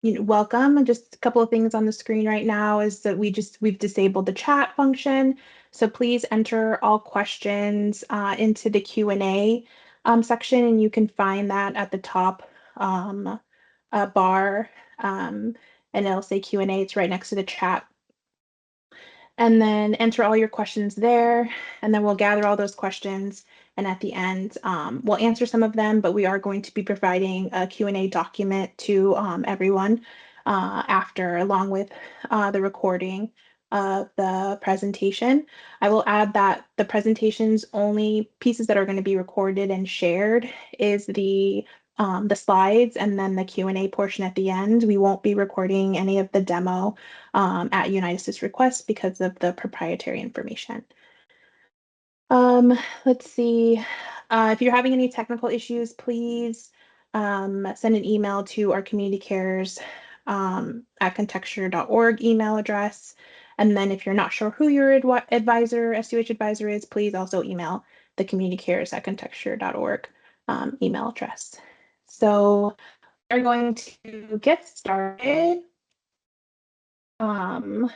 welcome. And just a couple of things on the screen right now is that we've disabled the chat function. So please enter all questions into the Q&A section, and you can find that at the top bar, and it'll say Q&A. It's right next to the chat. And then enter all your questions there, and then we'll gather all those questions. And at the end, we'll answer some of them, but we are going to be providing a Q&A document to everyone after, along with the recording of the presentation. I will add that the presentation's only pieces that are going to be recorded and shared is the slides and then the Q&A portion at the end. We won't be recording any of the demo at Unite Us' request because of the proprietary information. Let's see. If you're having any technical issues, please send an email to our community cares at contexture.org email address. And then if you're not sure who your advisor, SDOH advisor is, please also email the community cares at contexture.org email address. So we're going to get started. And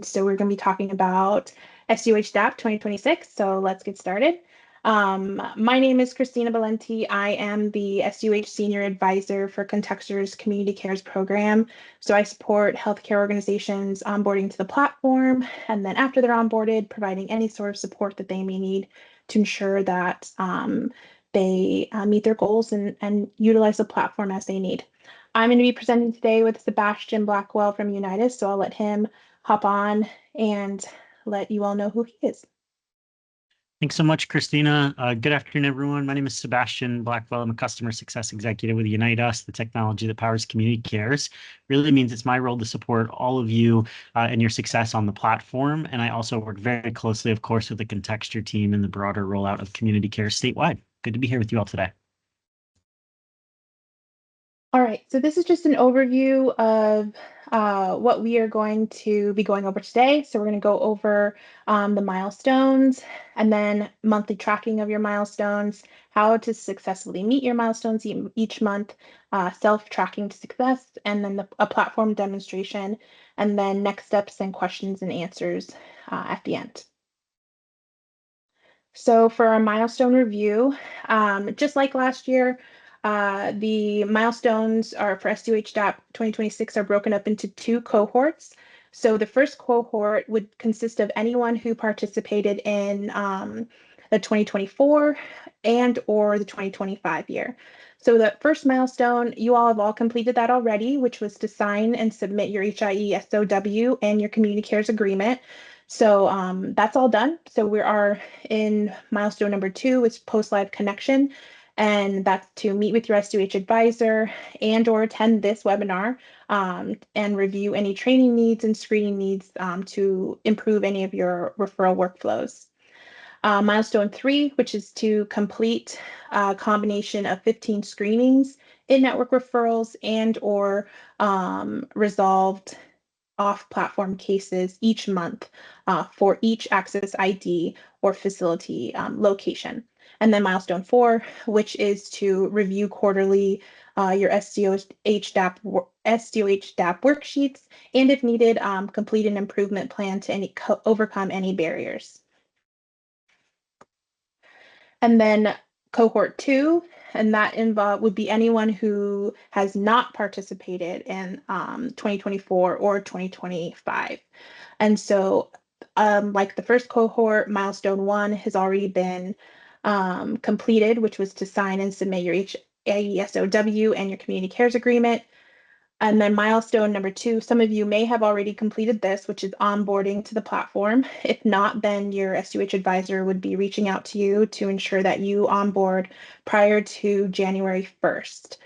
so we're going to be talking about SDOH DAP 2026. So let's get started. My name is Christina Valenti. I am the SDOH Senior Advisor for Contexture's Community Cares Program. So I support healthcare organizations onboarding to the platform, and then after they're onboarded, providing any sort of support that they may need to ensure that they meet their goals and utilize the platform as they need. I'm going to be presenting today with Sebastian Blackwell from Unite Us, so I'll let him hop on and let you all know who he is. Thanks so much, Christina. Good afternoon, everyone. My name is Sebastian Blackwell. I'm a customer success executive with Unite Us, the technology that powers community cares. Really means it's my role to support all of you and your success on the platform. And I also work very closely, of course, with the Contexture team and the broader rollout of community care statewide. Good to be here with you all today. All right, so this is just an overview of what we are going to be going over today. So we're going to go over the milestones and then monthly tracking of your milestones, how to successfully meet your milestones each month, self-tracking to success, and then a platform demonstration, and then next steps and questions and answers at the end. So for our milestone review, just like last year, the milestones are for SDOH DAP 2026 are broken up into two cohorts. So the first cohort would consist of anyone who participated in the 2024 and or the 2025 year. So the first milestone, you all have all completed that already, which was to sign and submit your HIE SOW and your community cares agreement. So that's all done. So we are in milestone number 2, is post-live connection. And that's to meet with your SDOH advisor and or attend this webinar and review any training needs and screening needs to improve any of your referral workflows. Milestone 3, which is to complete a combination of 15 screenings, in-network referrals, and or resolved off-platform cases each month for each access ID or facility location. And then milestone 4, which is to review quarterly your SDOH DAP worksheets, and if needed, complete an improvement plan to overcome any barriers. And then cohort 2, and that would be anyone who has not participated in 2024 or 2025. And so like the first cohort, milestone 1 has already been completed, which was to sign and submit your HIE SOW and your community cares agreement. And then milestone number 2, some of you may have already completed this, which is onboarding to the platform. If not, then your SDOH advisor would be reaching out to you to ensure that you onboard prior to January 1st.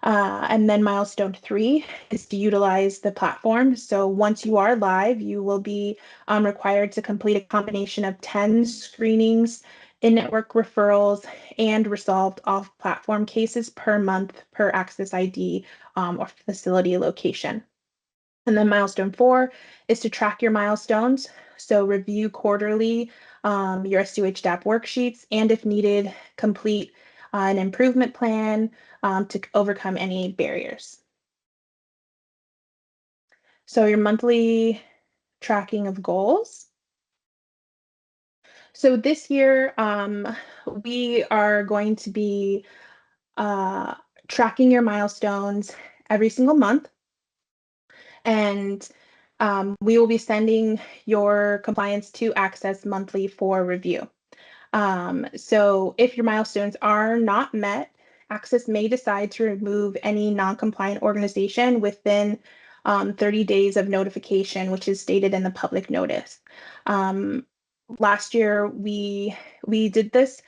And then milestone 3 is to utilize the platform. So once you are live, you will be required to complete a combination of 10 screenings, in-network referrals, and resolved off-platform cases per month per access ID or facility location. And then milestone 4 is to track your milestones. So review quarterly your SDOH DAP worksheets, and if needed, complete an improvement plan to overcome any barriers. So your monthly tracking of goals. So this year, we are going to be tracking your milestones every single month. And we will be sending your compliance to Access monthly for review. So if your milestones are not met, Access may decide to remove any non-compliant organization within 30 days of notification, which is stated in the public notice. Last year, we did this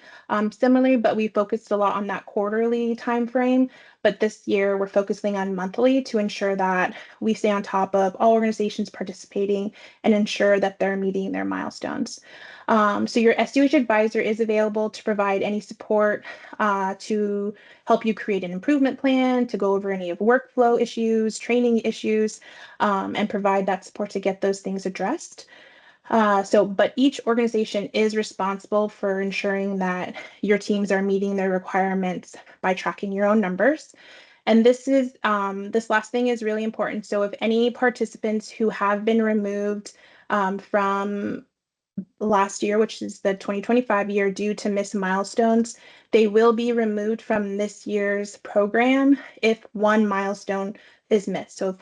similarly, but we focused a lot on that quarterly time frame. But this year, we're focusing on monthly to ensure that we stay on top of all organizations participating and ensure that they're meeting their milestones. So your SDOH advisor is available to provide any support to help you create an improvement plan, to go over any of workflow issues, training issues, and provide that support to get those things addressed. But each organization is responsible for ensuring that your teams are meeting their requirements by tracking your own numbers. And this last thing is really important. So if any participants who have been removed from last year, which is the 2025 year, due to missed milestones, they will be removed from this year's program if one milestone is missed. So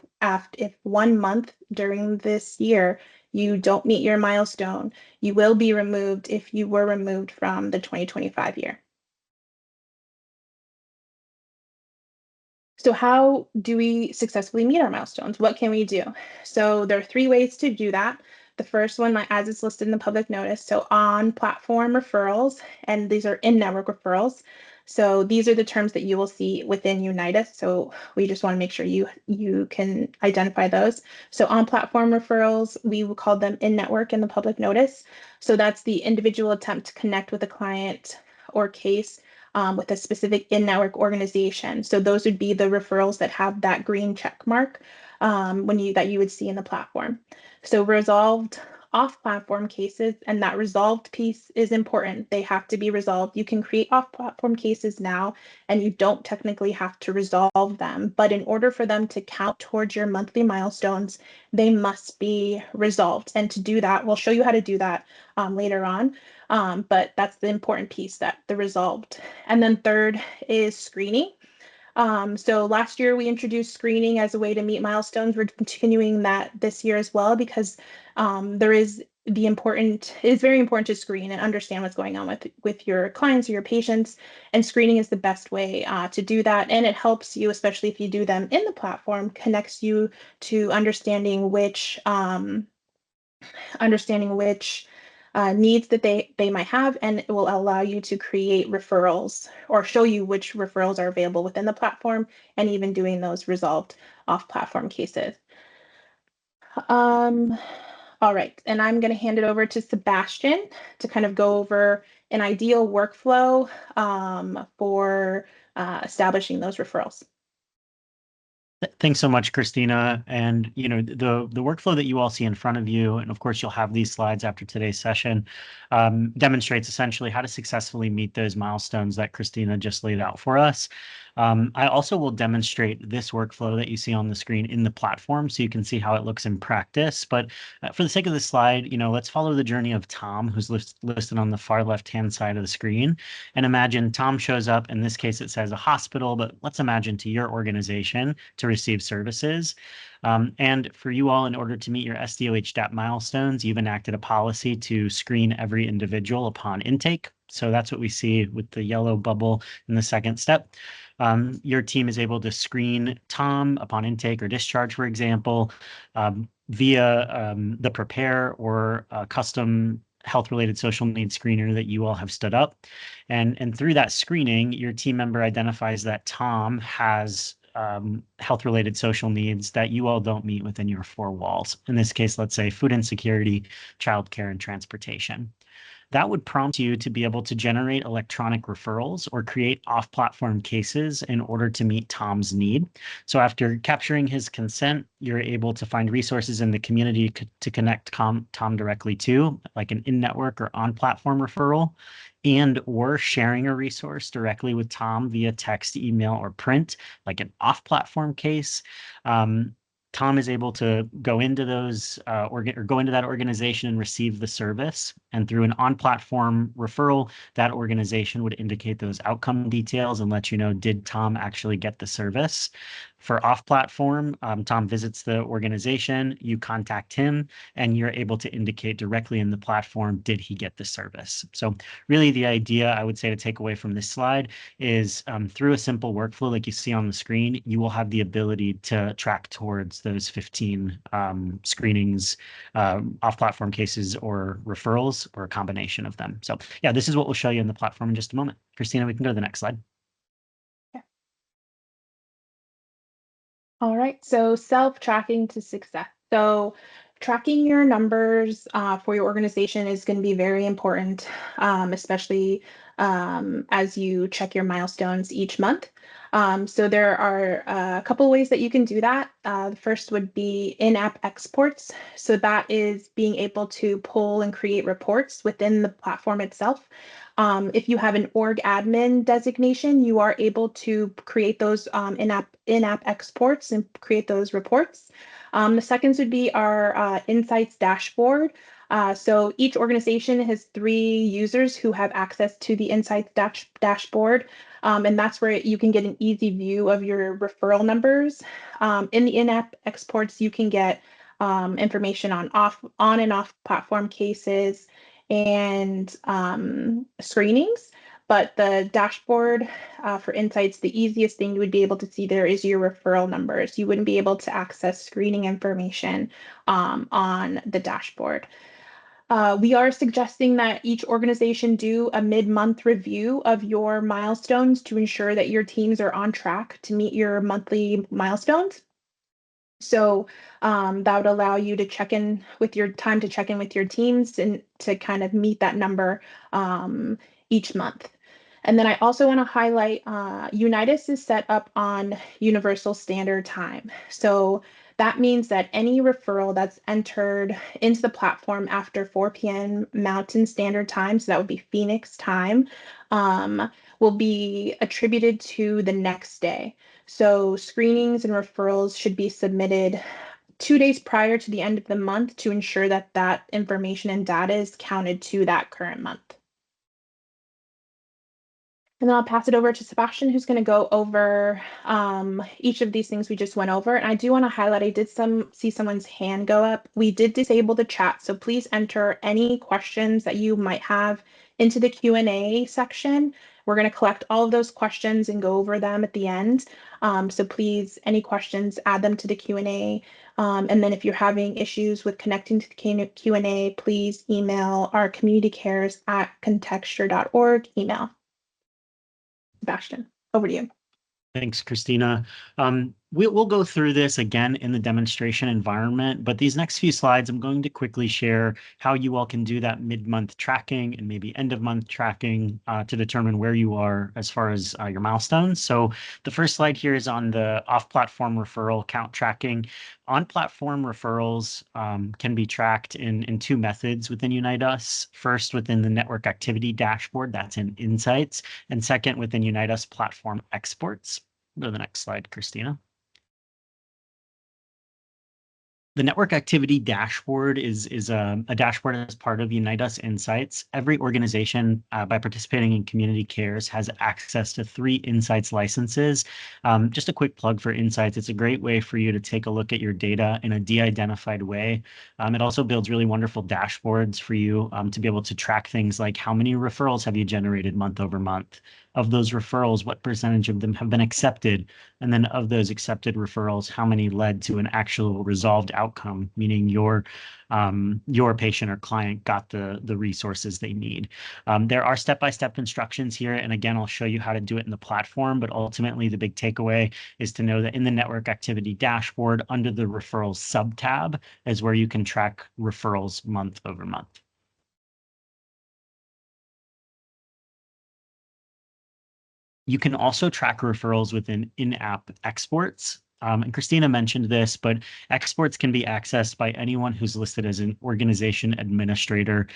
if 1 month during this year you don't meet your milestone, you will be removed if you were removed from the 2025 year. So how do we successfully meet our milestones? What can we do? So there are 3 ways to do that. The first one, as it's listed in the public notice, so on platform referrals, and these are in-network referrals. So these are the terms that you will see within Unite Us. So we just want to make sure you can identify those. So on platform referrals, we will call them in-network in the public notice. So that's the individual attempt to connect with a client or case with a specific in-network organization. So those would be the referrals that have that green check mark that you would see in the platform. So resolved off-platform cases, and that resolved piece is important. They have to be resolved. You can create off-platform cases now, and you don't technically have to resolve them. But in order for them to count towards your monthly milestones, they must be resolved. And to do that, we'll show you how to do that later on. But that's the important piece, that the resolved. And then third is screening. So last year we introduced screening as a way to meet milestones. We're continuing that this year as well, because it is very important to screen and understand what's going on with your clients or your patients. And screening is the best way to do that. And it helps you, especially if you do them in the platform, connects you to understanding which needs that they might have, and it will allow you to create referrals or show you which referrals are available within the platform, and even doing those resolved off-platform cases. All right, and I'm going to hand it over to Sebastian to kind of go over an ideal workflow for establishing those referrals. Thanks so much, Christina. And the workflow that you all see in front of you, and of course you'll have these slides after today's session, demonstrates essentially how to successfully meet those milestones that Christina just laid out for us. I also will demonstrate this workflow that you see on the screen in the platform, so you can see how it looks in practice. But for the sake of the slide, let's follow the journey of Tom, who's listed on the far left-hand side of the screen. And imagine Tom shows up. In this case, it says a hospital, but let's imagine to your organization to receive services. And for you all, in order to meet your SDOH DAP milestones, you've enacted a policy to screen every individual upon intake. So that's what we see with the yellow bubble in the second step. Your team is able to screen Tom upon intake or discharge, for example, via the Prepare or custom health-related social needs screener that you all have stood up. And through that screening, your team member identifies that Tom has health-related social needs that you all don't meet within your 4 walls. In this case, let's say food insecurity, childcare, and transportation. That would prompt you to be able to generate electronic referrals or create off-platform cases in order to meet Tom's need. So after capturing his consent, you're able to find resources in the community to connect Tom directly to, like an in-network or on-platform referral, and or sharing a resource directly with Tom via text, email, or print, like an off-platform case. Tom is able to go into those or go into that organization and receive the service. And through an on-platform referral, that organization would indicate those outcome details and let you know, did Tom actually get the service? For off-platform, Tom visits the organization, you contact him, and you're able to indicate directly in the platform, did he get the service? So really the idea I would say to take away from this slide is through a simple workflow like you see on the screen, you will have the ability to track towards those 15 screenings, off-platform cases or referrals, or a combination of them. So yeah, this is what we'll show you in the platform in just a moment. Christina, we can go to the next slide. All right, so self-tracking to success. So tracking your numbers for your organization is going to be very important, especially as you check your milestones each month. So there are a couple of ways that you can do that. The first would be in-app exports. So that is being able to pull and create reports within the platform itself. If you have an org admin designation, you are able to create those in-app exports and create those reports. The seconds would be our Insights dashboard. So each organization has 3 users who have access to the Insights dashboard, and that's where you can get an easy view of your referral numbers. In the in-app exports, you can get information on and off platform cases and screenings. But the dashboard for Insights, the easiest thing you would be able to see there is your referral numbers. You wouldn't be able to access screening information on the dashboard. We are suggesting that each organization do a mid-month review of your milestones to ensure that your teams are on track to meet your monthly milestones. So that would allow you to check in with your teams and to kind of meet that number each month. And then I also want to highlight Unite Us is set up on Universal Standard Time. So that means that any referral that's entered into the platform after 4 p.m. Mountain Standard Time, so that would be Phoenix time, will be attributed to the next day. So screenings and referrals should be submitted 2 days prior to the end of the month to ensure that that information and data is counted to that current month. And then I'll pass it over to Sebastian, who's going to go over each of these things we just went over. And I do want to highlight, I did see someone's hand go up. We did disable the chat, so please enter any questions that you might have into the Q&A section. We're going to collect all of those questions and go over them at the end. So please, any questions, add them to the Q&A. And then if you're having issues with connecting to the Q&A, please email our communitycares@contexture.org email. Sebastian, over to you. Thanks, Christina. We'll go through this again in the demonstration environment, but these next few slides, I'm going to quickly share how you all can do that mid-month tracking and maybe end-of-month tracking to determine where you are as far as your milestones. So the first slide here is on the off-platform referral count tracking. On-platform referrals can be tracked in 2 methods within Unite Us. First, within the network activity dashboard, that's in Insights, and second, within Unite Us platform exports. Go to the next slide, Christina. The network activity dashboard is a dashboard as part of Unite Us Insights. Every organization, by participating in Community Cares, has access to 3 Insights licenses. Just a quick plug for Insights. It's a great way for you to take a look at your data in a de-identified way. It also builds really wonderful dashboards for you to be able to track things like how many referrals have you generated month over month? Of those referrals, what percentage of them have been accepted? And then of those accepted referrals, how many led to an actual resolved outcome, meaning your patient or client got the resources they need. There are step-by-step instructions here, and again, I'll show you how to do it in the platform, but ultimately the big takeaway is to know that in the network activity dashboard, under the referrals sub-tab is where you can track referrals month over month. You can also track referrals within in-app exports. And Christina mentioned this, but exports can be accessed by anyone who's listed as an organization administrator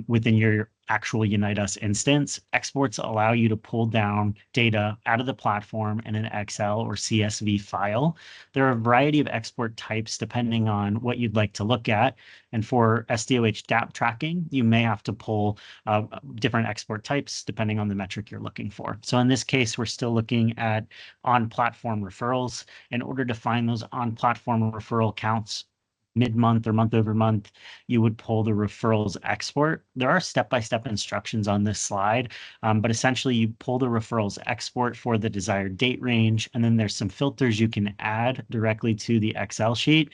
within your actual Unite Us instance. Exports allow you to pull down data out of the platform in an Excel or CSV file. There are a variety of export types depending on what you'd like to look at. And for SDOH DAP tracking, you may have to pull different export types depending on the metric you're looking for. So in this case, we're still looking at on-platform referrals. In order to find those on-platform referral counts mid-month or month over month, you would pull the referrals export. There are step-by-step instructions on this slide, but essentially you pull the referrals export for the desired date range, and then there's some filters you can add directly to the Excel sheet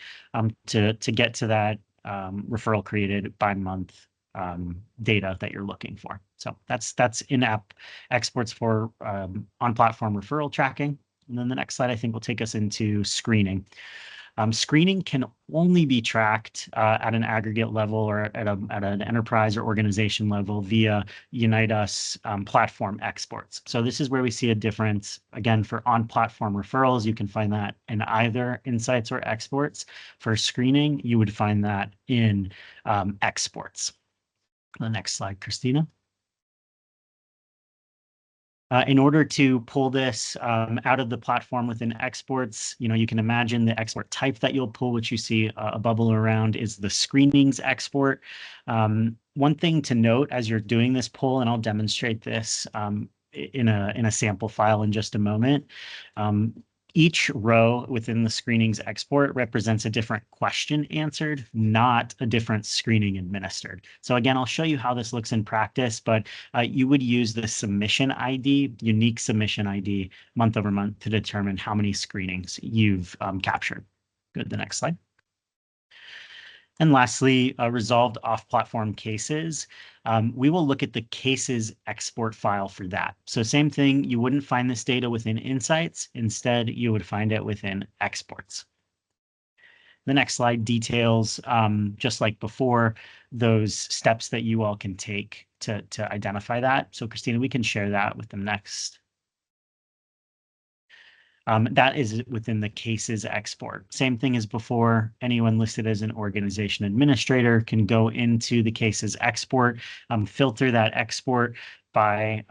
to get to that referral created by month data that you're looking for. So that's in-app exports for on-platform referral tracking. And then the next slide, I think, will take us into screening. Screening can only be tracked at an aggregate level or at an enterprise or organization level via Unite Us platform exports. So this is where we see a difference. Again, for on-platform referrals, you can find that in either insights or exports. For screening, you would find that in exports. The next slide, Christina. In order to pull this out of the platform within exports, you can imagine the export type that you'll pull, which you see a bubble around, is the screenings export. One thing to note as you're doing this pull, and I'll demonstrate this in a sample file in just a moment. Each row within the screenings export represents a different question answered, not a different screening administered. So again, I'll show you how this looks in practice, but you would use the submission ID, unique submission ID, month over month to determine how many screenings you've captured. Good, the next slide. And lastly, resolved off-platform cases. We will look at the cases export file for that. So same thing, you wouldn't find this data within Insights. Instead, you would find it within exports. The next slide details, just like before, those steps that you all can take to identify that. So Christina, we can share that with the next. That is within the cases export. Same thing as before, anyone listed as an organization administrator can go into the cases export, filter that export by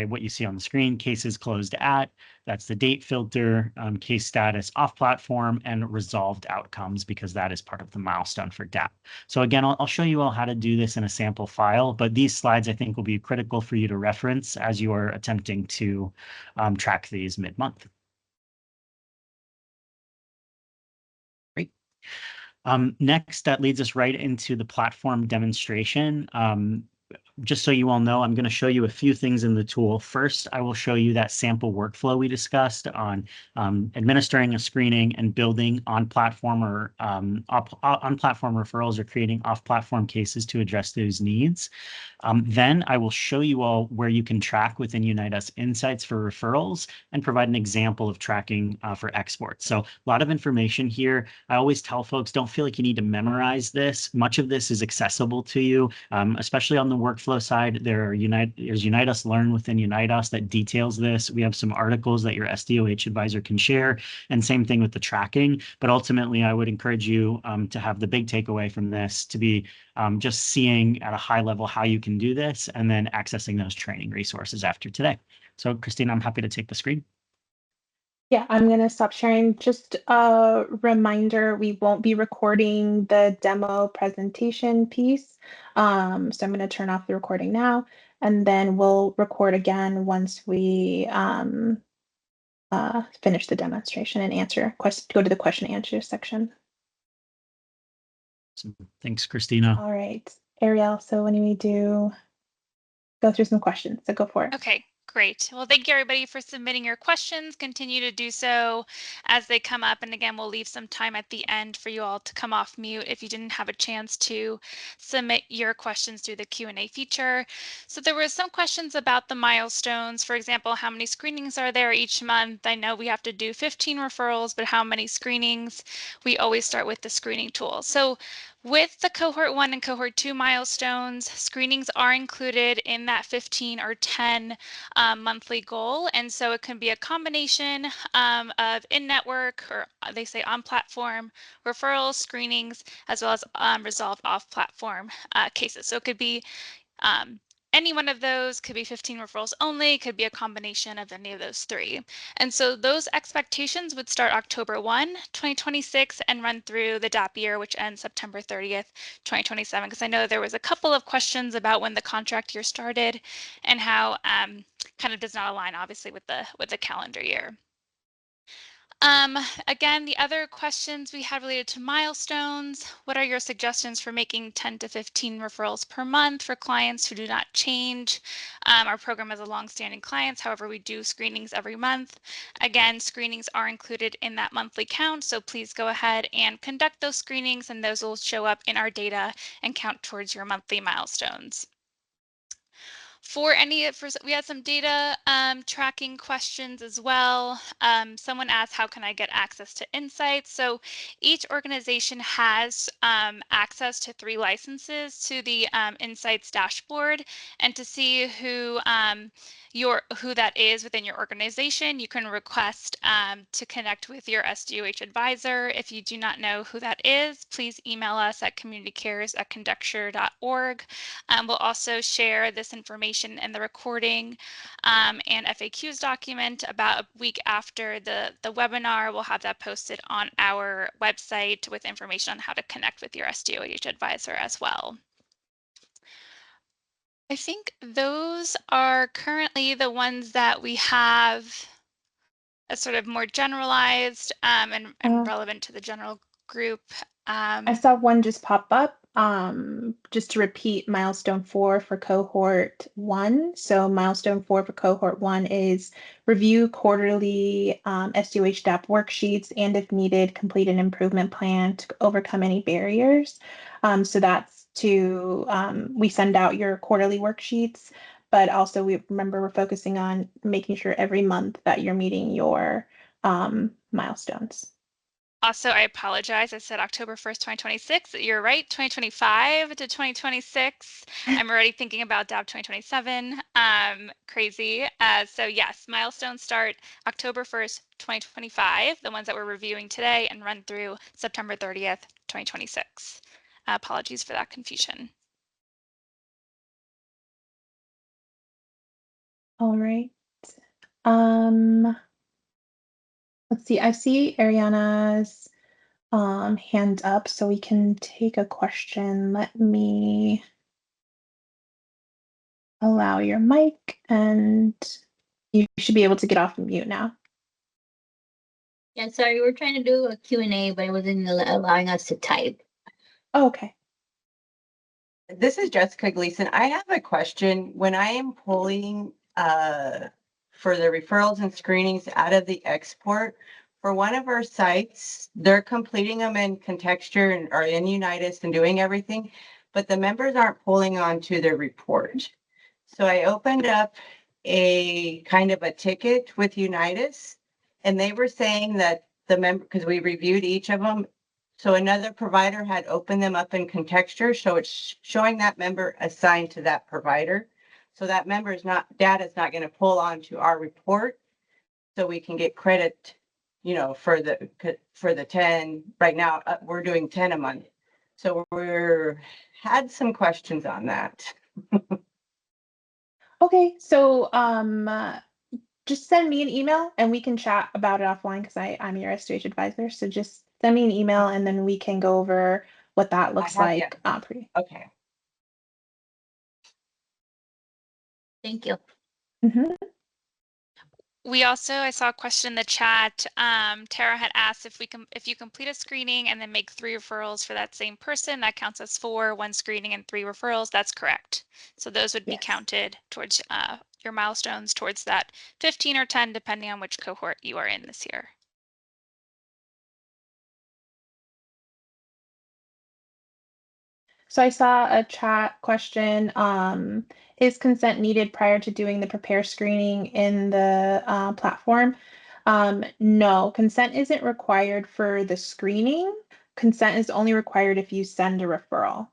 what you see on the screen, cases closed at, that's the date filter, case status off platform, and resolved outcomes, because that is part of the milestone for DAP. So again, I'll show you all how to do this in a sample file, but these slides I think will be critical for you to reference as you are attempting to track these mid-month. Great. Next, that leads us right into the platform demonstration. Just so you all know, I'm going to show you a few things in the tool. First, I will show you that sample workflow we discussed on administering a screening and building on-platform or on-platform referrals or creating off-platform cases to address those needs. Then I will show you all where you can track within Unite Us Insights for referrals and provide an example of tracking for exports. So a lot of information here. I always tell folks, don't feel like you need to memorize this. Much of this is accessible to you, especially on the workflow side. There's Unite Us Learn within Unite Us that details this. We have some articles that your SDOH advisor can share, and same thing with the tracking. But ultimately, I would encourage you to have the big takeaway from this to be just seeing at a high level how you can do this and then accessing those training resources after today. So Christina, I'm happy to take the screen. Yeah, I'm going to stop sharing. Just a reminder, we won't be recording the demo presentation piece. So I'm going to turn off the recording now, and then we'll record again once we finish the demonstration and go to the question and answer section. So, thanks, Christina. All right, Ariel, so when we go through some questions, so go for it. Okay. Great. Well, thank you everybody for submitting your questions. Continue to do so as they come up. And again, we'll leave some time at the end for you all to come off mute if you didn't have a chance to submit your questions through the Q&A feature. So there were some questions about the milestones. For example, how many screenings are there each month? I know we have to do 15 referrals, but how many screenings? We always start with the screening tool. So with the cohort 1 and cohort 2 milestones, screenings are included in that 15 or 10 monthly goal. And so it can be a combination of in-network, or they say on-platform referrals, screenings, as well as resolved off-platform cases. So it could be Any one of those could be 15 referrals only, could be a combination of any of those three. And so those expectations would start October 1, 2026 and run through the DAP year, which ends September 30th, 2027. Because I know there was a couple of questions about when the contract year started and how kind of does not align obviously with the calendar year. Again, the other questions we had related to milestones. What are your suggestions for making 10 to 15 referrals per month for clients who do not change? Our program has a long-standing clients, however, we do screenings every month. Again, screenings are included in that monthly count, so please go ahead and conduct those screenings and those will show up in our data and count towards your monthly milestones. We had some data tracking questions as well. Someone asked, how can I get access to insights? So each organization has access to 3 licenses to the insights dashboard, and to see who that is within your organization, you can request to connect with your SDOH advisor. If you do not know who that is, please email us at communitycares@contexture.org. We'll also share this information in the recording and FAQs document about a week after the webinar. We'll have that posted on our website with information on how to connect with your SDOH advisor as well. I think those are currently the ones that we have as sort of more generalized and relevant to the general group. I saw one just pop up. Just to repeat, milestone 4 for cohort 1. So milestone 4 for cohort 1 is review quarterly SDOH DAP worksheets, and if needed, complete an improvement plan to overcome any barriers. So that's to we send out your quarterly worksheets, but also we're focusing on making sure every month that you're meeting your milestones. Also, I apologize. I said October 1st, 2026. You're right, 2025 to 2026. I'm already thinking about DAP 2027. Crazy. So yes, milestones start October 1st, 2025, the ones that we're reviewing today, and run through September 30th, 2026. Apologies for that confusion. All right. Let's see. I see Ariana's hand up, so we can take a question. Let me allow your mic, and you should be able to get off mute now. Yeah, sorry, we're trying to do a Q&A, but it wasn't allowing us to type. Oh, okay. This is Jessica Gleason. I have a question. When I am pulling for the referrals and screenings out of the export, for one of our sites, they're completing them in Contexture or in Unite Us and doing everything, but the members aren't pulling onto their report. So I opened up a kind of a ticket with Unite Us, and they were saying that the member, because we reviewed each of them, so another provider had opened them up in Contexture, so it's showing that member assigned to that provider. So that member is not, data is not going to pull onto our report, so we can get credit, you know, for the 10. Right now, we're doing 10 a month. So we're had some questions on that. Okay, so just send me an email and we can chat about it offline, because I'm your SDOH advisor. So just send me an email and then we can go over what that looks like. Okay. Thank you. Mm-hmm. We also, I saw a question in the chat. Tara had asked if you complete a screening and then make 3 referrals for that same person, that counts as 4, 1 screening and 3 referrals. That's correct. So those would be counted towards your milestones, towards that 15 or 10, depending on which cohort you are in this year. So I saw a chat question. Is consent needed prior to doing the prepare screening in the platform? No, consent isn't required for the screening. Consent is only required if you send a referral.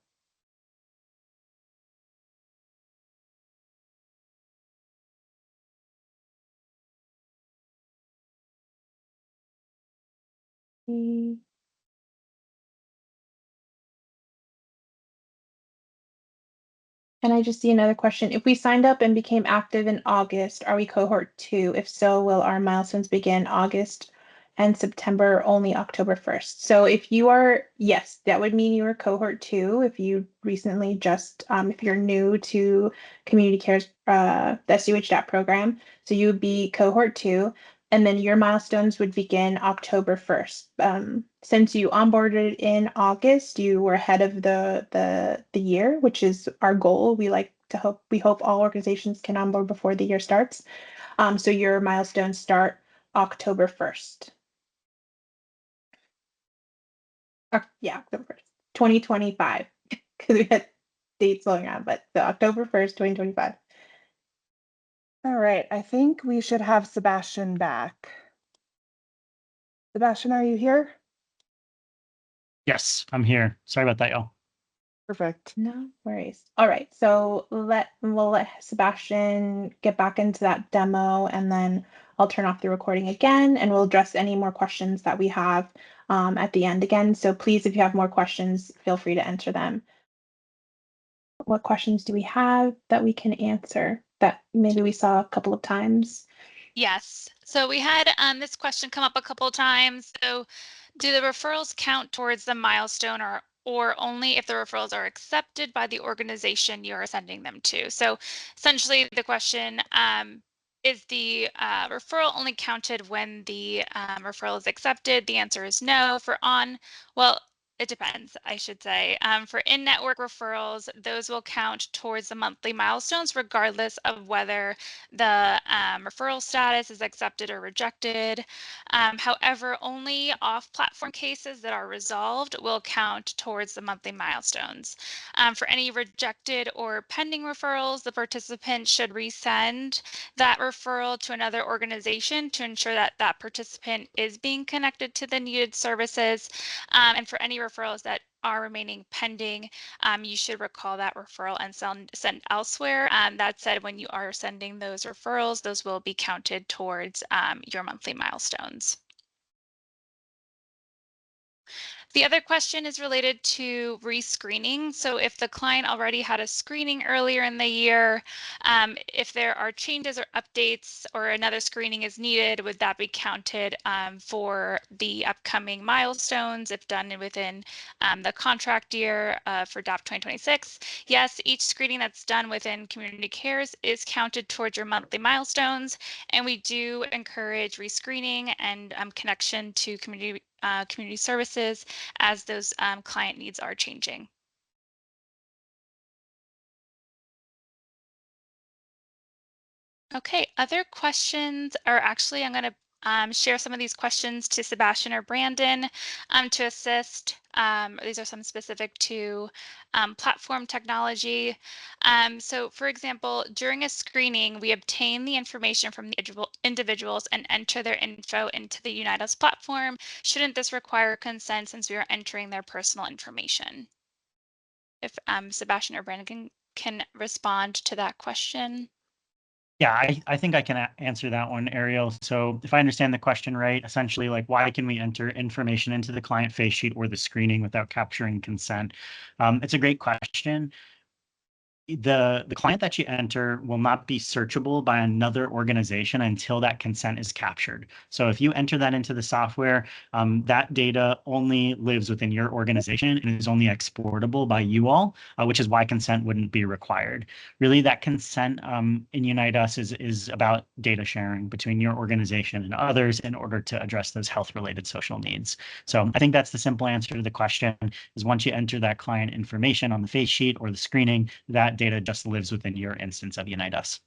And I just see another question. If we signed up and became active in August, are we cohort 2? If so, will our milestones begin August and September, only October 1st? So if you are, yes, that would mean you are cohort 2. If you recently just, if you're new to Community Cares, the SDOH DAP program, so you would be cohort 2. And then your milestones would begin October 1st. Since you onboarded in August, you were ahead of the year, which is our goal. We hope all organizations can onboard before the year starts. So your milestones start October 1st. Yeah, October 1st, 2025, because we had dates going on, but the October 1st, 2025. All right, I think we should have Sebastian back. Sebastian, are you here? Yes, I'm here. Sorry about that, y'all. Perfect. No worries. All right, so we'll let Sebastian get back into that demo, and then I'll turn off the recording again, and we'll address any more questions that we have at the end again. So please, if you have more questions, feel free to enter them. What questions do we have that we can answer that maybe we saw a couple of times? Yes. So we had this question come up a couple of times. So do the referrals count towards the milestone or only if the referrals are accepted by the organization you are sending them to? So essentially the question, is the referral only counted when the referral is accepted? The answer is no. For well, it depends, I should say. For in-network referrals, those will count towards the monthly milestones, regardless of whether the referral status is accepted or rejected. However, only off-platform cases that are resolved will count towards the monthly milestones. For any rejected or pending referrals, the participant should resend that referral to another organization to ensure that that participant is being connected to the needed services. And for any referrals that are remaining pending, you should recall that referral and send elsewhere. That said, when you are sending those referrals, those will be counted towards your monthly milestones. The other question is related to rescreening. So if the client already had a screening earlier in the year, if there are changes or updates or another screening is needed, would that be counted for the upcoming milestones if done within the contract year for DAP 2026? Yes, each screening that's done within Community Cares is counted towards your monthly milestones, and we do encourage rescreening and connection to community services as those client needs are changing. Okay, other questions are actually, I'm going to share some of these questions to Sebastian or Brandon to assist. These are some specific to platform technology. So for example, during a screening, we obtain the information from the individuals and enter their info into the Unite Us platform. Shouldn't this require consent since we are entering their personal information? If Sebastian or Brandon can respond to that question. Yeah, I think I can answer that one, Ariel. So if I understand the question right, essentially, like, why can we enter information into the client face sheet or the screening without capturing consent? It's a great question. The client that you enter will not be searchable by another organization until that consent is captured. So if you enter that into the software, that data only lives within your organization and is only exportable by you all, which is why consent wouldn't be required. Really, that consent in Unite Us is about data sharing between your organization and others in order to address those health-related social needs. So I think that's the simple answer to the question, is once you enter that client information on the face sheet or the screening, that data just lives within your instance of Unite Us.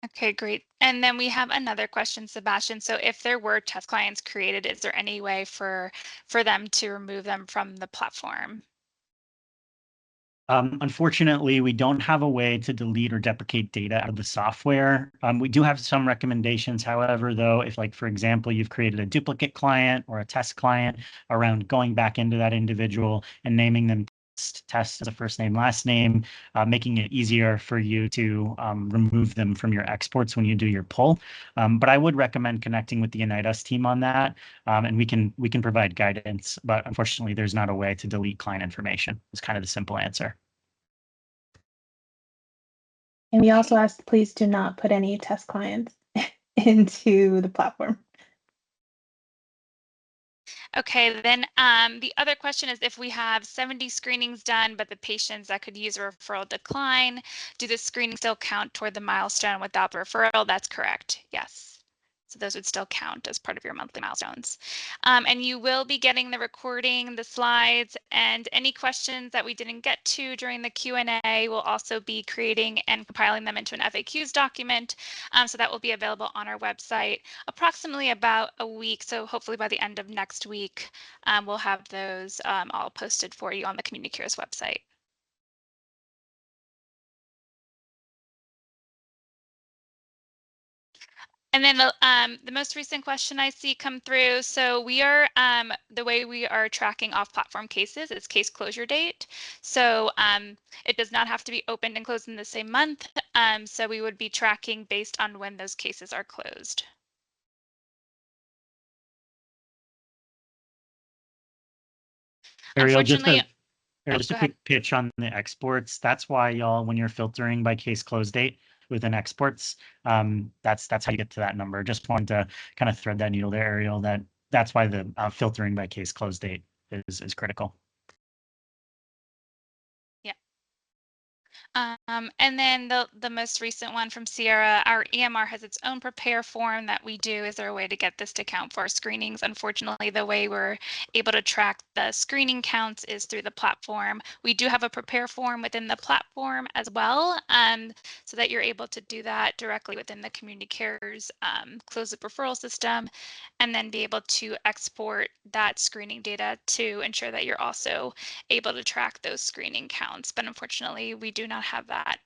Okay, great. And then we have another question, Sebastian. So if there were test clients created, is there any way for them to remove them from the platform? Unfortunately, we don't have a way to delete or deprecate data out of the software. We do have some recommendations, however, though, if, like, for example, you've created a duplicate client or a test client around going back into that individual and naming them test as a first name, last name, making it easier for you to remove them from your exports when you do your pull. But I would recommend connecting with the Unite Us team on that, and we can provide guidance. But unfortunately, there's not a way to delete client information. It's kind of the simple answer. And we also asked, please do not put any test clients into the platform. Okay, then the other question is, if we have 70 screenings done, but the patients that could use a referral decline, do the screenings still count toward the milestone without the referral? That's correct. Yes. So those would still count as part of your monthly milestones. And you will be getting the recording, the slides, and any questions that we didn't get to during the Q&A. We'll also be creating and compiling them into an FAQs document. So that will be available on our website approximately about a week. So hopefully by the end of next week, we'll have those all posted for you on the Community Cares website. And then the most recent question I see come through. So we are, the way we are tracking off-platform cases is case closure date. So it does not have to be opened and closed in the same month. So we would be tracking based on when those cases are closed. Ariel, Unfortunately, just a quick pitch on the exports. That's why y'all, when you're filtering by case close date within exports, that's how you get to that number. Just wanted to kind of thread that needle there, Ariel. That's why the filtering by case close date is critical. And then the most recent one from Sierra, our EMR has its own prepare form that we do. Is there a way to get this to count for our screenings? Unfortunately, the way we're able to track the screening counts is through the platform. We do have a prepare form within the platform as well, so that you're able to do that directly within the Community Cares closed loop referral system, and then be able to export that screening data to ensure that you're also able to track those screening counts. But unfortunately, we do not have that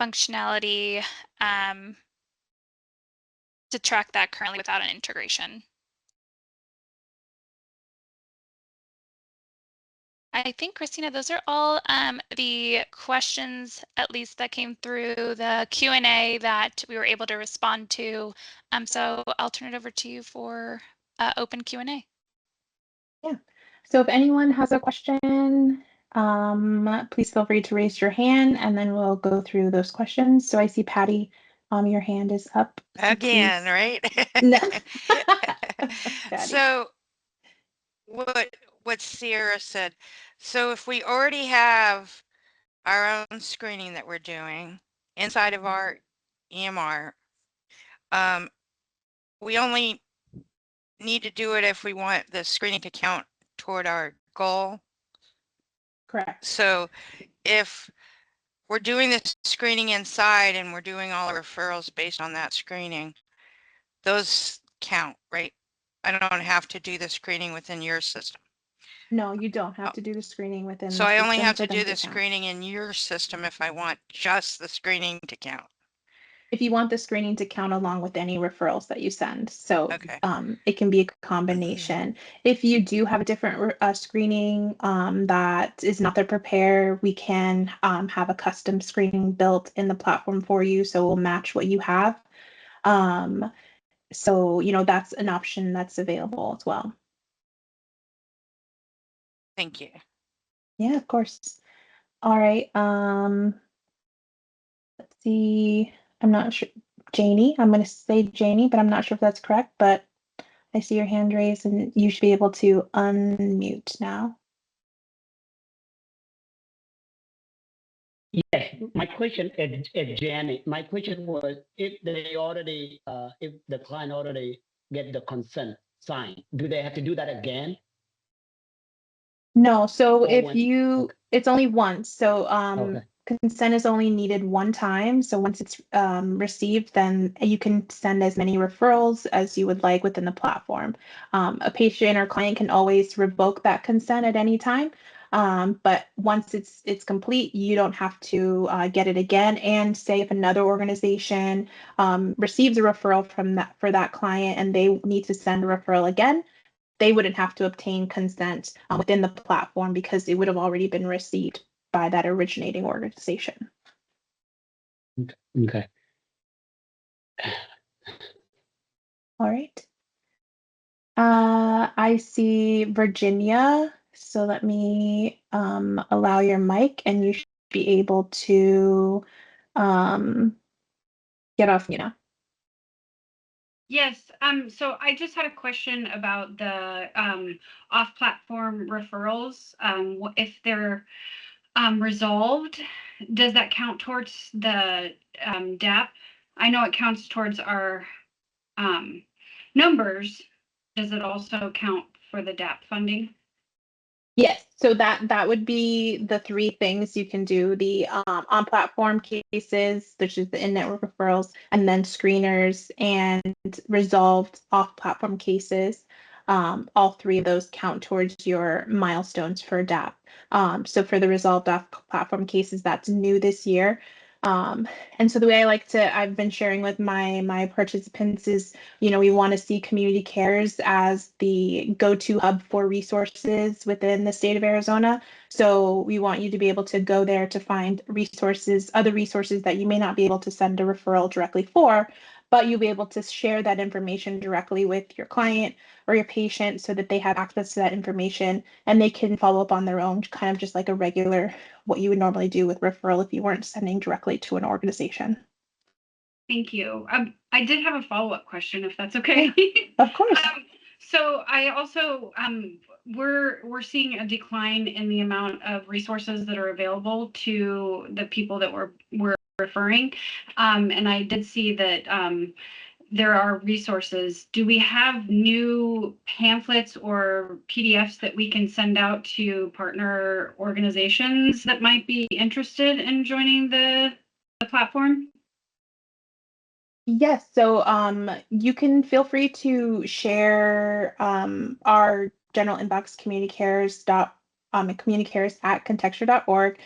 functionality to track that currently without an integration. I think, Christina, those are all the questions, at least that came through the Q&A that we were able to respond to. So I'll turn it over to you for open Q&A. Yeah. So if anyone has a question, please feel free to raise your hand and then we'll go through those questions. So I see Patty, your hand is up. So Again, please. right? No. Patty. So what Sierra said. So if we already have our own screening that we're doing inside of our EMR, we only need to do it if we want the screening to count toward our goal. Correct. So if we're doing this screening inside and we're doing all our referrals based on that screening, those count, right? I don't have to do the screening within your system. No, you don't have to do the screening within So the I only system have for to them do the count. screening in your system if I want just the screening to count. If you want the screening to count along with any referrals that you send. So Okay. it can be a combination. If you do have a different screening that is not the prepare, we can have a custom screening built in the platform for you. So we'll match what you have. So, you know, that's an option that's available as well. Thank you. Yeah, of course. All right. Let's see. I'm not sure. Janie, I'm going to say Janie, but I'm not sure if that's correct, but I see your hand raised and you should be able to unmute now. Yes, my question is Janet. My question was if the client already get the consent signed, do they have to do that again? No, so Or if when- you, it's only once. So Okay. consent is only needed one time. So once it's received, then you can send as many referrals as you would like within the platform. A patient or client can always revoke that consent at any time. But once it's complete, you don't have to get it again. And say if another organization receives a referral from that for that client and they need to send a referral again, they wouldn't have to obtain consent within the platform because it would have already been received by that originating organization. Okay. All right. I see Virginia. So let me allow your mic and you should be able to get off, you know. Yes, so I just had a question about the off-platform referrals. If they're resolved, does that count towards the DAP? I know it counts towards our numbers. Does it also count for the DAP funding? Yes, so that would be the three things you can do: the on-platform cases, which is the in-network referrals, and then screeners and resolved off-platform cases. All three of those count towards your milestones for DAP. So for the resolved off-platform cases, that's new this year. And so the way I've been sharing with my participants is, you know, we want to see community cares as the go-to hub for resources within the state of Arizona. So we want you to be able to go there to find resources, other resources that you may not be able to send a referral directly for, but you'll be able to share that information directly with your client or your patient so that they have access to that information and they can follow up on their own, kind of just like a regular, what you would normally do with referral if you weren't sending directly to an organization. Thank you. I did have a follow-up question, if that's okay. Of course. So I also we're seeing a decline in the amount of resources that are available to the people that we're referring, and I did see that there are resources. Do we have new pamphlets or PDFs that we can send out to partner organizations that might be interested in joining the platform? Yes, so you can feel free to share our general inbox community cares at contexture.org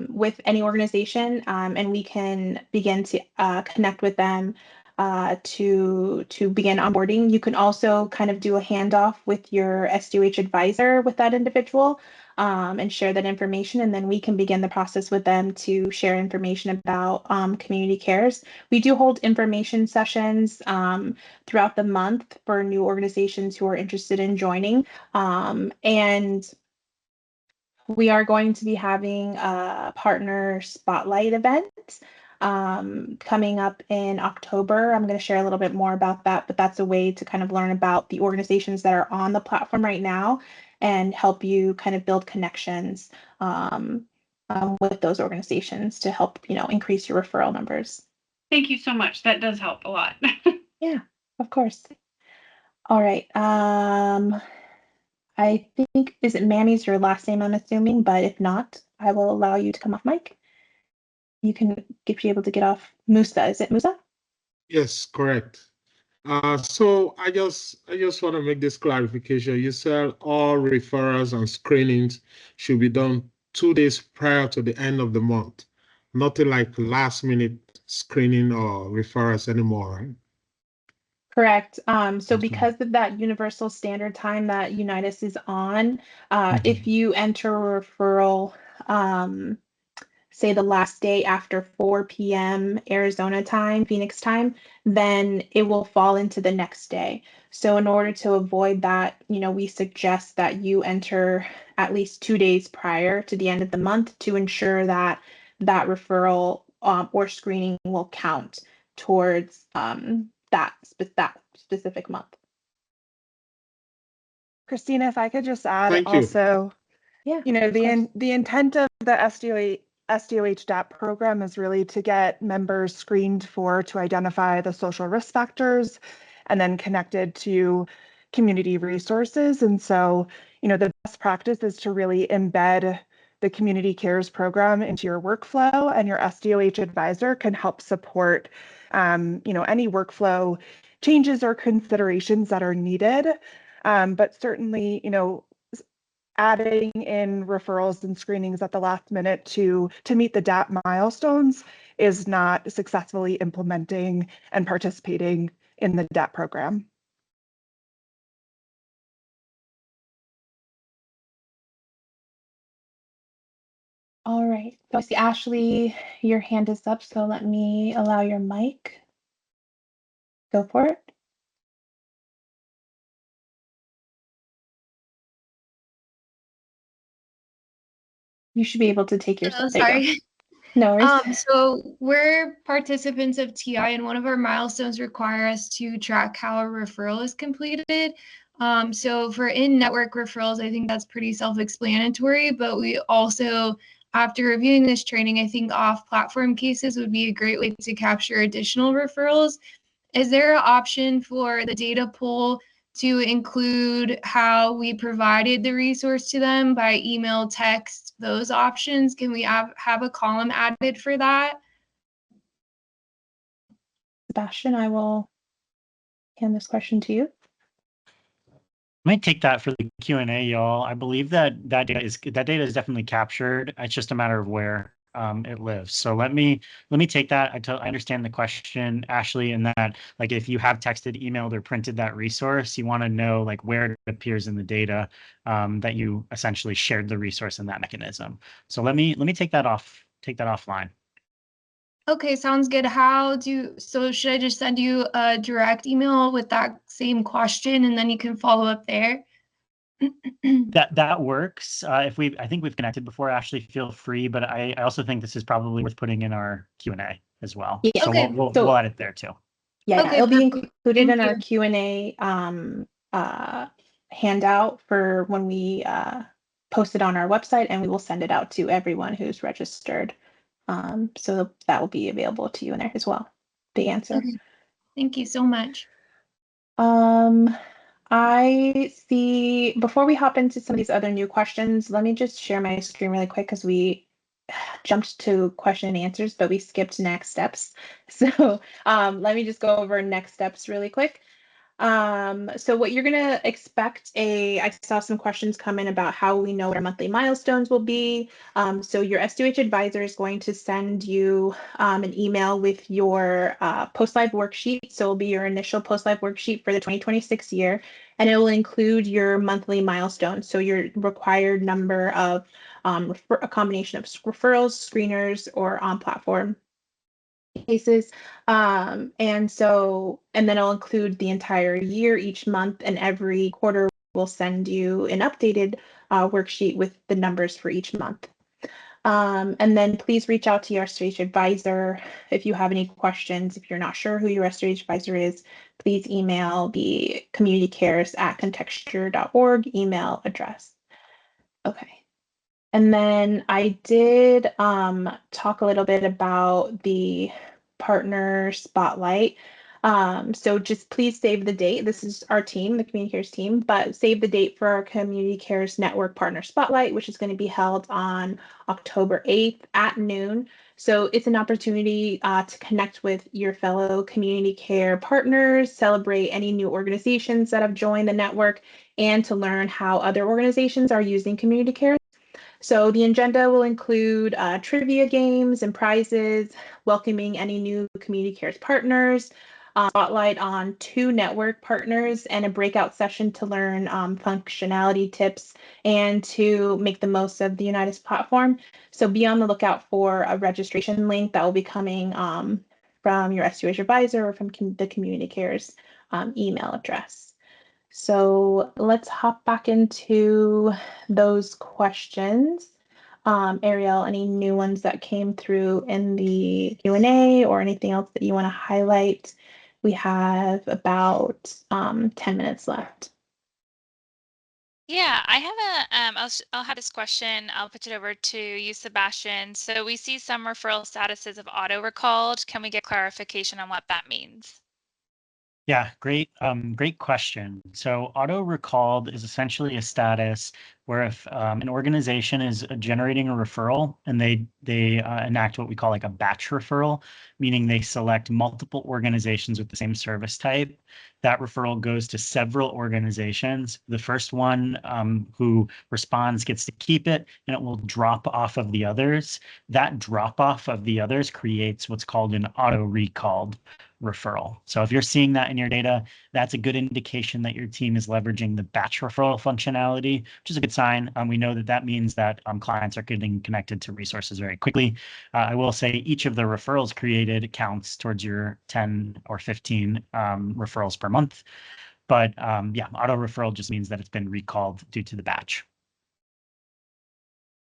with any organization, and we can begin to connect with them to begin onboarding. You can also kind of do a handoff with your SDOH advisor with that individual and share that information, and then we can begin the process with them to share information about community cares. We do hold information sessions throughout the month for new organizations who are interested in joining. And we are going to be having a partner spotlight event coming up in October. I'm going to share a little bit more about that, but that's a way to kind of learn about the organizations that are on the platform right now and help you kind of build connections with those organizations to help, you know, increase your referral numbers. Thank you so much. That does help a lot. Yeah, of course. All right. I think, is it Mammy's your last name, I'm assuming, but if not, I will allow you to come off mic. You can be able to get off. Musa, is it Musa? Yes, correct. So I just want to make this clarification. You said all referrals and screenings should be done 2 days prior to the end of the month. Nothing like last minute screening or referrals anymore, right? Correct. So Okay. because of that universal standard time that Unite Us is on, if you enter a referral, say the last day after 4 p.m. Arizona time, Phoenix time, then it will fall into the next day. So in order to avoid that, you know, we suggest that you enter at least 2 days prior to the end of the month to ensure that that referral or screening will count towards that specific month. Christina, if I could just add Thank you. also, Yeah, you know, of course. the intent of the SDOH DAP program is really to get members screened to identify the social risk factors and then connected to community resources. And so, you know, the best practice is to really embed the community cares program into your workflow, and your SDOH advisor can help support, you know, any workflow changes or considerations that are needed. But certainly, you know, adding in referrals and screenings at the last minute to meet the DAP milestones is not successfully implementing and participating in the DAP program. All right. So I see Ashley, your hand is up, so let me allow your mic. Go for it. You should be able to take your. Oh, there you go. sorry. No worries. So we're participants of TI, and one of our milestones require us to track how a referral is completed. So for in-network referrals, I think that's pretty self-explanatory, but we also, after reviewing this training, I think off-platform cases would be a great way to capture additional referrals. Is there an option for the data pool to include how we provided the resource to them by email, text, those options? Can we have a column added for that? Sebastian, I will hand this question to you. I might take that for the Q&A, y'all. I believe that data is definitely captured. It's just a matter of where it lives. So let me take that. I understand the question, Ashley, and that like if you have texted, emailed, or printed that resource, you want to know like where it appears in the data that you essentially shared the resource in that mechanism. So let me take that offline. Okay, sounds good. So should I just send you a direct email with that same question and then you can follow up there? That works. I think we've connected before, Ashley, feel free, but I also think this is probably worth putting in our Q&A as well. Yeah. So Okay. we'll add it there too. Yeah, Okay, it'll be perfect. included in Thank our Q&A handout for when we post it on our website, and we will send it out to everyone who's registered. So that will be available to you in there as well, the answer. Okay. Thank you so much. I see, before we hop into some of these other new questions, let me just share my screen really quick because we jumped to question and answers, but we skipped next steps. So let me just go over next steps really quick. So what you're gonna expect, I saw some questions come in about how we know what our monthly milestones will be. So your SDOH advisor is going to send you an email with your post-live worksheet. So it'll be your initial post-live worksheet for the 2026 year, and it will include your monthly milestones. So your required number of a combination of referrals, screeners, or on-platform cases. And then it'll include the entire year, each month, and every quarter we'll send you an updated worksheet with the numbers for each month. And then please reach out to your SDOH advisor if you have any questions. If you're not sure who your SDOH advisor is, please email the communitycares@contexture.org email address. Okay. And then I did talk a little bit about the partner spotlight. So just please save the date. This is our team, the Community Cares team, but save the date for our Community Cares Network Partner Spotlight, which is going to be held on October 8th at noon. So it's an opportunity to connect with your fellow community care partners, celebrate any new organizations that have joined the network, and to learn how other organizations are using community care. So the agenda will include trivia games and prizes, welcoming any new community cares partners, spotlight on 2 network partners, and a breakout session to learn functionality tips and to make the most of the Unite Us platform. So be on the lookout for a registration link that will be coming from your SDOH advisor or from the community cares email address. So let's hop back into those questions. Ariel, any new ones that came through in the Q&A or anything else that you want to highlight? We have about 10 minutes left. Yeah, I have I'll have this question. I'll put it over to you, Sebastian. So we see some referral statuses of auto recalled. Can we get clarification on what that means? Yeah, great question. So auto recalled is essentially a status where if an organization is generating a referral and they enact what we call like a batch referral, meaning they select multiple organizations with the same service type, that referral goes to several organizations. The first one who responds gets to keep it, and it will drop off of the others. That drop off of the others creates what's called an auto recalled referral. So if you're seeing that in your data, that's a good indication that your team is leveraging the batch referral functionality, which is a good rocket sign. We know that that means that clients are getting connected to resources very quickly. I will say each of the referrals created counts towards your 10 or 15 referrals per month. But yeah, auto referral just means that it's been recalled due to the batch.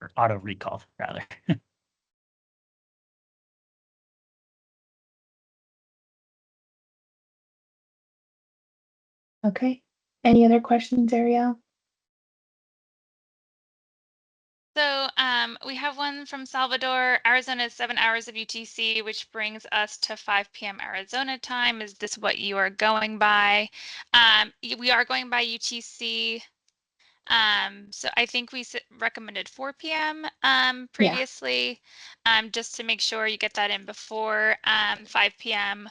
Or auto recalled, rather. Okay. Any other questions, Ariel? So we have one from Salvador. Arizona is 7 hours of UTC, which brings us to 5 p.m. Arizona time. Is this what you are going by? We are going by UTC. So I think we recommended 4 p.m. Previously, just to make sure you get that in before 5 p.m.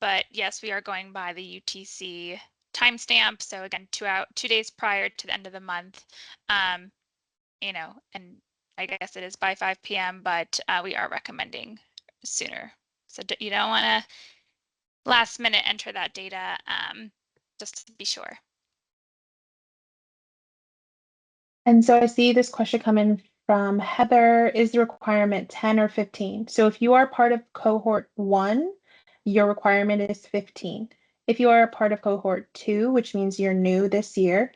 But yes, we are going by the UTC timestamp. So again, 2 days prior to the end of the month. You know, and I guess it is by 5 p.m., but we are recommending sooner. So you don't want to last minute enter that data, just to be sure. And so I see this question coming from Heather. Is the requirement 10 or 15? So if you are part of cohort 1, your requirement is 15. If you are a part of cohort 2, which means you're new this year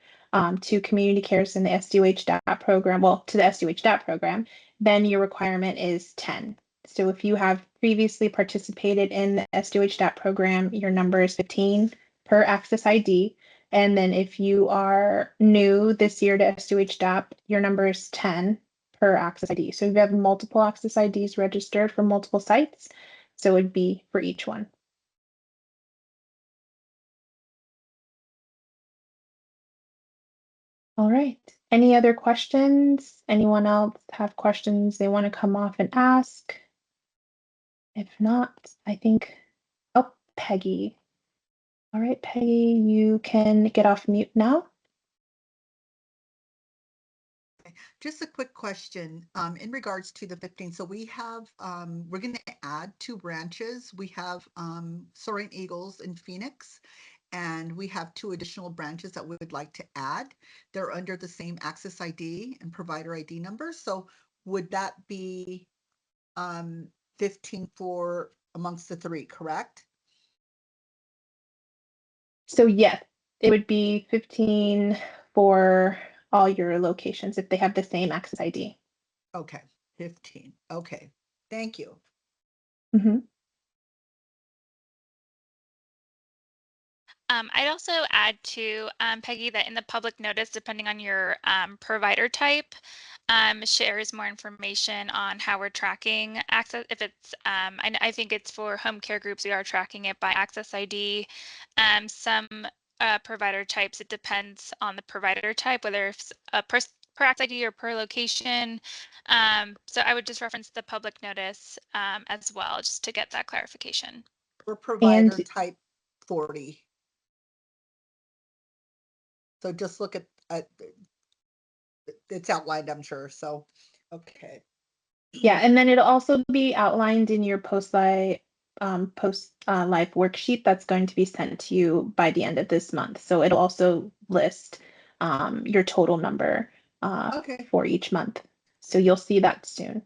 to community cares in the SDOH DAP program, well, to the SDOH DAP program, then your requirement is 10. So if you have previously participated in the SDOH DAP program, your number is 15 per access ID. And then if you are new this year to SDOH DAP, your number is 10 per access ID. So if you have multiple access IDs registered for multiple sites, so it would be for each one. All right. Any other questions? Anyone else have questions they want to come off and ask? If not, I think, oh, Peggy. All right, Peggy, you can get off mute now. Just a quick question in regards to the 15. So we have, we're going to add 2 branches. We have Soaring Eagles in Phoenix, and we have 2 additional branches that we would like to add. They're under the same access ID and provider ID number. So would that be 15 for amongst the 3, correct? So yes, it would be 15 for all your locations if they have the same access ID. Okay, 15. Okay, thank you. Mm-hmm. I'd also add to Peggy that in the public notice, depending on your provider type, shares more information on how we're tracking access. If it's, I think it's for home care groups, we are tracking it by access ID. Some provider types, it depends on the provider type, whether it's per access ID or per location. So I would just reference the public notice as well, just to get that clarification. For provider type 40. So just look at it's outlined, I'm sure. So, okay. Yeah, and then it'll also be outlined in your post-live worksheet that's going to be sent to you by the end of this month. So it'll also list your total number for each month. So you'll see that soon.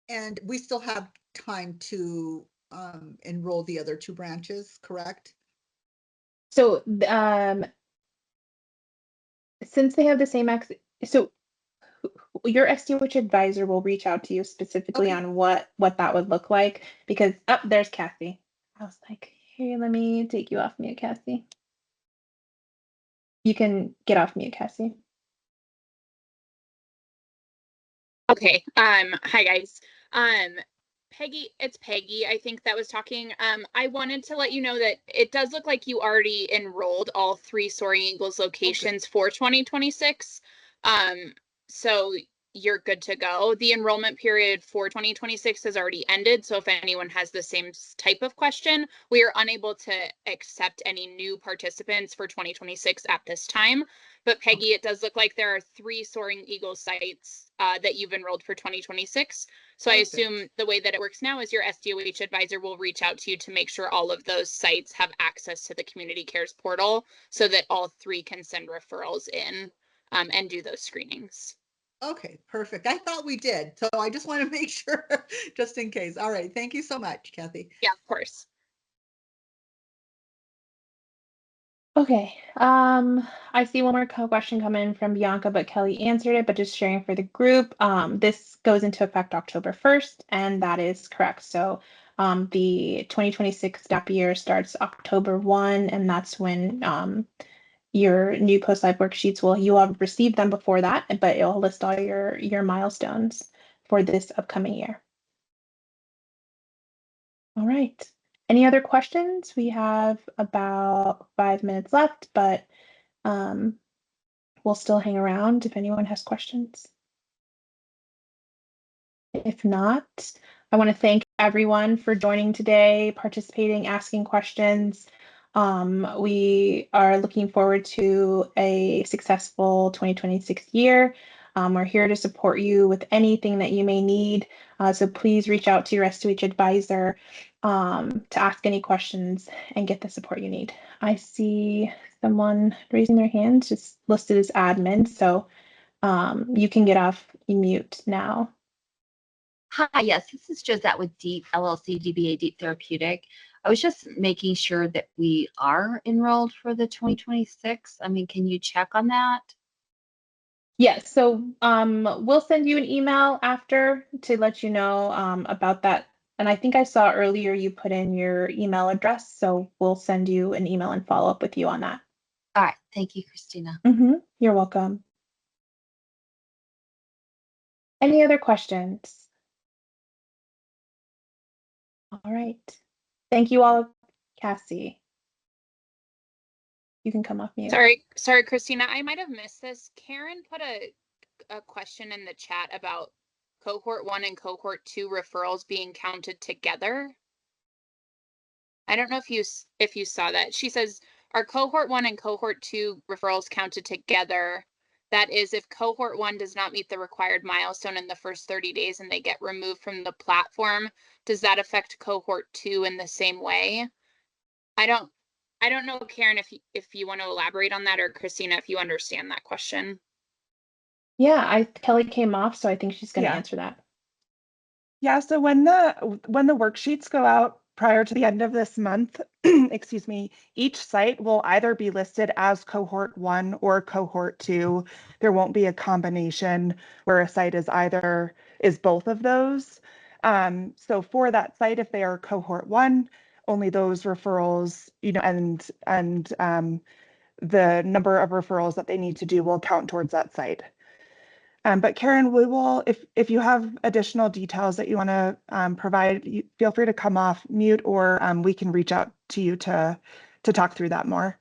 And we still have time to enroll the other 2 branches, correct? So since they have the same access, so your SDOH advisor will reach out to you specifically on what that would look like, because there's Kathy. I was like, here, let me take you off mute, Kathy. You can get off mute, Cassie. Okay. Hi guys. Peggy, it's Peggy, I think that was talking. I wanted to let you know that it does look like you already enrolled all 3 Soaring Eagles locations for 2026. So you're good to go. The enrollment period for 2026 has already ended. So if anyone has the same type of question, we are unable to accept any new participants for 2026 at this time. But Peggy, it does look like there are 3 Soaring Eagles sites that you've enrolled for 2026. So I assume the way that it works now is your SDOH advisor will reach out to you to make sure all of those sites have access to the Community Cares portal so that all 3 can send referrals in. and do those screenings. Okay, perfect. I thought we did. So I just want to make sure just in case. All right. Thank you so much, Kathy. Yeah, of course. Okay. I see one more question come in from Bianca, but Kelly answered it, but just sharing for the group. This goes into effect October 1st, and that is correct. So the 2026 DAP year starts October 1, and that's when your new post-live worksheets you'll have received them before that, but it'll list all your milestones for this upcoming year. All right. Any other questions? We have about 5 minutes left, but we'll still hang around if anyone has questions. If not, I want to thank everyone for joining today, participating, asking questions. We are looking forward to a successful 2026 year. We're here to support you with anything that you may need. So please reach out to your SDOH advisor to ask any questions and get the support you need. I see someone raising their hand, just listed as admin. So you can get off mute now. Hi, yes, this is Josette with Deep LLC, DBA Deep Therapeutic. I was just making sure that we are enrolled for the 2026. I mean, can you check on that? Yes, so we'll send you an email after to let you know about that. And I think I saw earlier you put in your email address, so we'll send you an email and follow up with you on that. All right, thank you, Christina. You're welcome. Any other questions? All right. Thank you all, Cassie. You can come off mute. Sorry, Christina. I might have missed this. Karen put a question in the chat about cohort 1 and cohort 2 referrals being counted together. I don't know if you saw that. She says, are cohort 1 and cohort 2 referrals counted together? That is, if cohort 1 does not meet the required milestone in the first 30 days and they get removed from the platform, does that affect cohort 2 in the same way? I don't know, Karen, if you want to elaborate on that, or Christina, if you understand that question. Yeah, Kelly came off, so I think she's going to answer that. Yeah, so when the worksheets go out prior to the end of this month, excuse me, each site will either be listed as cohort 1 or cohort 2. There won't be a combination where a site is both of those. So for that site, if they are cohort 1, only those referrals, and the number of referrals that they need to do will count towards that site. But Karen, we will, if you have additional details that you want to provide, feel free to come off mute, or we can reach out to you to talk through that more.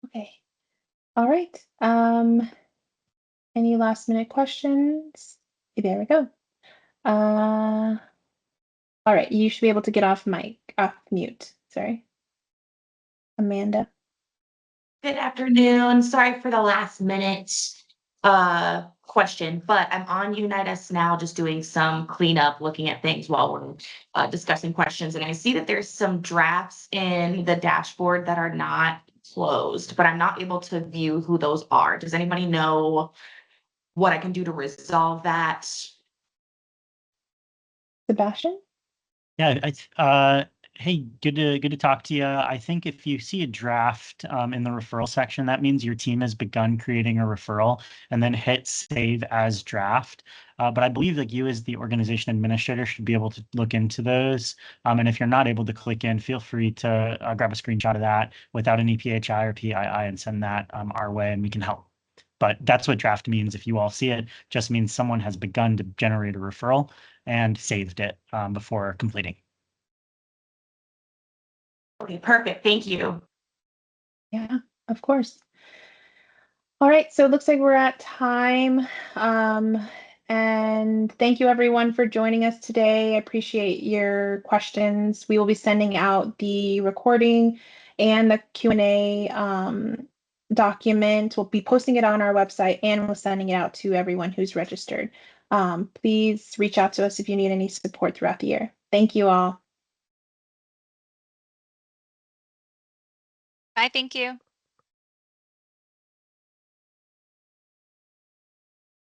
Okay. All right. Any last minute questions? There we go. All right, you should be able to get off mute. Sorry. Amanda. Good afternoon. Sorry for the last minute question, but I'm on Unite Us now, just doing some cleanup, looking at things while we're discussing questions. And I see that there's some drafts in the dashboard that are not closed, but I'm not able to view who those are. Does anybody know what I can do to resolve that? Sebastian? Yeah, hey, good to talk to you. I think if you see a draft in the referral section, that means your team has begun creating a referral, and then hit save as draft. But I believe like you as the organization administrator should be able to look into those. And if you're not able to click in, feel free to grab a screenshot of that without any PHI or PII and send that our way, and we can help. But that's what draft means. If you all see it, just means someone has begun to generate a referral and saved it before completing. Okay, perfect. Thank you. Yeah, of course. All right, so it looks like we're at time. And thank you everyone for joining us today. I appreciate your questions. We will be sending out the recording and the Q&A document. We'll be posting it on our website, and we're sending it out to everyone who's registered. Please reach out to us if you need any support throughout the year. Thank you all. Bye, thank you.